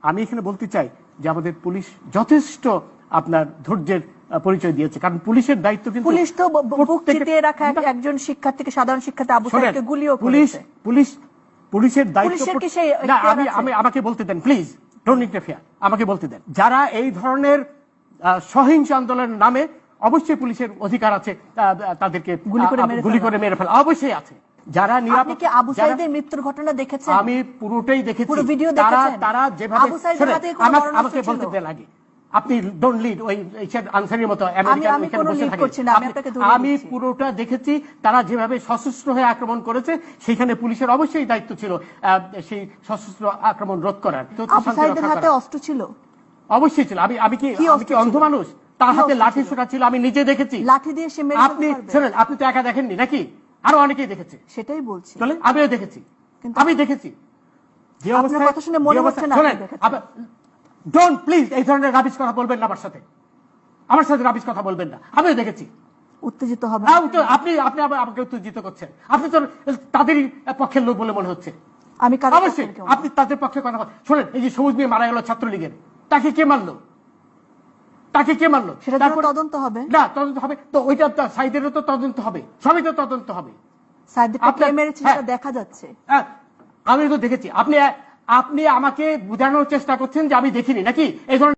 আমি এখানে বলতে চাই যে আমাদের পুলিশ যথেষ্ট আপনার ধৈর্যের পরিচয় দিয়েছে, কারণ পুলিশের দায়িত্ব কিন্তু পুলিশ তো বুক চিতিয়ে রাখা একজন শিক্ষার্থীকে, সাধারণ শিক্ষার্থী আবু সাইদকে গুলিও করেছে। পুলিশের দায়িত্ব না, আমাকে বলতে দেন প্লিজ, ডোন্ট ইন্টারফেয়ার, আমাকে বলতে দেন। যারা এই ধরনের সহিংস আন্দোলনের নামে, অবশ্যই পুলিশের অধিকার আছে তাদেরকে গুলি করে মেরে ফেলা, অবশ্যই আছে। যারা আপনি কি আবু সাইদের মৃত্যুর ঘটনা দেখেছেন? আমি পুরোটাই দেখেছি। পুরো ভিডিও দেখেছেন? তারা যেভাবে, আবু সাইদের হাতে কোনো মরণাস্ত্র ছিল? আমাকে বলতে দেন আগে, আপনি ডোন্ট লিড ওই আনসারের মতো আমেরিকান এখানে বসে থাকেন। আমি পুরোটা দেখেছি। তারা যেভাবে সশস্ত্র হয়ে আক্রমণ করেছে, সেখানে পুলিশের অবশ্যই দায়িত্ব ছিল সেই সশস্ত্র আক্রমণ রোধ করার। আবু সাইদের হাতে অস্ত্র ছিল? অবশ্যই ছিল। আমি কি অন্ধ মানুষ? তার হাতে লাঠি ছোটা ছিল, আমি নিজে দেখেছি। লাঠি দিয়ে সে মেরে ফেলতে পারবে? শুনেন, আপনি তো একা দেখেননি নাকি, আরো অনেকেই দেখেছে। সেটাই বলছি, আমিও দেখেছি, আমি দেখেছি যে আপনার কথা শুনে মনে হচ্ছে না। ডোন্ট প্লিজ এই ধরনের রাবিশ কথা বলবেন না আমার সাথে, রাবিশ কথা বলবেন না। আমিও দেখেছি। উত্তেজিত হবে আপনি আমাকে উত্তেজিত করছেন। আপনি তো তাদেরই পক্ষের লোক বলে মনে হচ্ছে। আমি অবশ্যই আপনি তাদের পক্ষে কথা বলেন। শোনেন, এই যে সবুজ মেয়ে মারা গেল ছাত্রলীগের, তাকে কে মারলো? সেটা তদন্ত হবে না? তদন্ত হবে তো, ওইটা সাইদেরও তো তদন্ত হবে, সবই তো তদন্ত হবে। দেখা যাচ্ছে, আমি তো দেখেছি। আপনি আমাকে বোঝানোর চেষ্টা করছেন যে আমি দেখিনি নাকি এই ধরনের